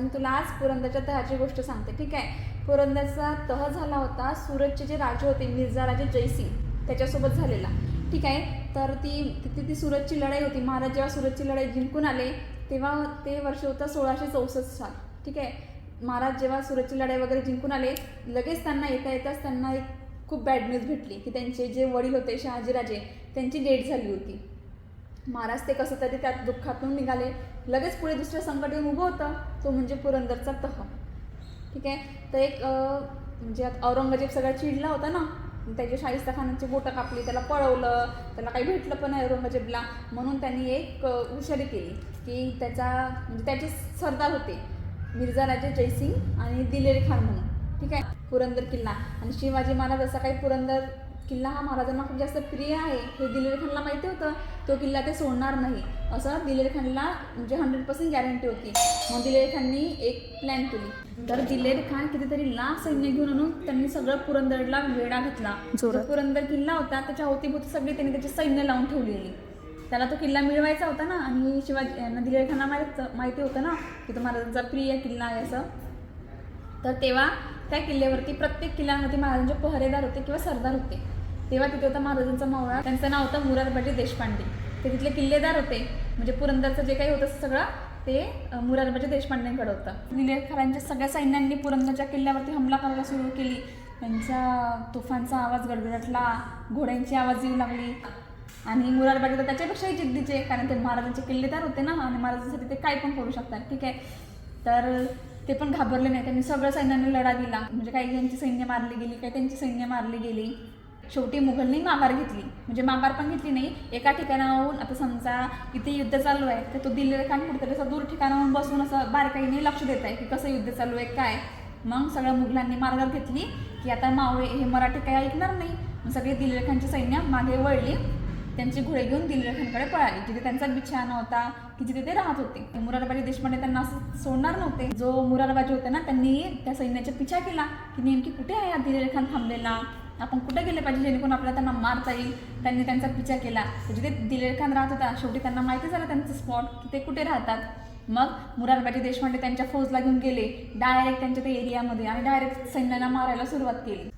तर मी तुला आज पुरंदरच्या तहाची गोष्ट सांगते, ठीक आहे. पुरंदरचा तह झाला होता सूरतचे जे राजे होते मिर्झा राजे जयसिंग त्याच्यासोबत झालेला, ठीक आहे. तर ती सूरतची लढाई होती. महाराज जेव्हा सूरतची लढाई जिंकून आले तेव्हा ते वर्ष होतं 1664 साल, ठीक आहे. महाराज जेव्हा सूरतची लढाई वगैरे जिंकून आले, लगेच त्यांना येताच त्यांना एक खूप बॅड न्यूज भेटली की त्यांचे जे वडील होते शहाजीराजे त्यांची डेथ झाली होती. महाराज ते कसं तरी त्यात दुःखातून निघाले. लगेच पुढे दुसरं संकट येऊन उभं होतं, तो म्हणजे पुरंदरचा तह, ठीक आहे. तर एक म्हणजे औरंगजेब सगळा चिडला होता ना, त्याच्या शाहिस्ता खानाची बोटं कापली, त्याला पळवलं, त्याला काही भेटलं पण नाही औरंगजेबला. म्हणून त्यांनी एक हुशारी केली की म्हणजे त्याचे सरदार होते मिर्झा राजे जयसिंग आणि दिलेर खान म्हणून, ठीक आहे. पुरंदर किल्ला आणि शिवाजी महाराज असा काही पुरंदर किल्ला हा महाराजांना खूप जास्त प्रिय आहे हे दिलेर खानला माहिती होतं. तो किल्ला ते सोडणार नाही असं दिलेर खानला म्हणजे 100% गॅरंटी होती. मग दिलेर खाननी एक प्लॅन केली. तर दिलेर खान कितीतरी लाख सैन्य घेऊन आणून त्यांनी सगळं पुरंदरला वेढा घातला. जो पुरंदर किल्ला होता त्याच्या अवतीभोवती सगळी त्यांनी त्याची सैन्य लावून ठेवलेली. त्याला तो किल्ला मिळवायचा होता ना, आणि शिवाजी दिलेर खानला माहिती होतं ना की तो महाराजांचा प्रिय किल्ला आहे असं. तर तेव्हा त्या किल्ल्यावरती प्रत्येक किल्ल्यावरती महाराजांचे पहरेदार होते किंवा सरदार होते. तेव्हा तिथे होता महाराजांचा मावळा, त्यांचं नाव होतं मुरारबाजी देशपांडे. ते तिथले किल्लेदार होते. म्हणजे पुरंदरचं जे काही होतं सगळं ते मुरारबाजी देशपांडेंकडे होतं. दिलेर खानांच्या सगळ्या सैन्यांनी पुरंदरच्या किल्ल्यावरती हमला करायला सुरू केली. त्यांच्या तुफांचा आवाज गडगडला, घोड्यांची आवाज येऊ लागली. आणि मुरारबाजी तर त्याच्यापेक्षाही जिद्दीचे, कारण ते महाराजांचे किल्लेदार होते ना आणि महाराजांसाठी ते काय पण करू शकतात, ठीक आहे. तर ते पण घाबरले नाही. त्यांनी सगळ्या सैन्याने लढा दिला. म्हणजे काही यांची सैन्य मारली गेली, काही त्यांची सैन्य मारली गेली. शेवटी मुघलनी माघार घेतली. म्हणजे माघार पण घेतली नाही, एका ठिकाणाहून आता समजा इथे युद्ध चालू आहे तर तो दिलेर खान कुठेतरी असं दूर ठिकाणाहून बसून असं बारकाईने लक्ष देत आहे की कसं युद्ध चालू आहे काय. मग सगळ्या मुघलांनी माघार घेतली की आता मावळे हे मराठी काही ऐकणार नाही. मग सगळे दिलेर खानची सैन्य मागे वळली, त्यांची घोडे घेऊन दिलेर खानकडे पळाली, जिथे त्यांचा बिछाना होता की जिथे ते राहत होते. मुरारबाजी देशपांडे त्यांना असं सोडणार नव्हते. जो मुरारबाजी होते ना त्यांनी त्या सैन्याचा पिछा केला की नेमकी कुठे आहे हा दिलेर खान थांबलेला, आपण कुठे गेले पाहिजे जेणेकरून आपल्याला त्यांना मारता येईल. त्यांनी त्यांचा पिछा केला. जिथे दिलेर खान राहत होता शेवटी त्यांना माहिती झालं त्यांचं स्पॉट की ते कुठे राहतात. मग मुरारबाजी देशपांडे त्यांच्या फौजला घेऊन गेले डायरेक्ट त्यांच्या त्या एरियामध्ये आणि डायरेक्ट सैन्याला मारायला सुरुवात केली.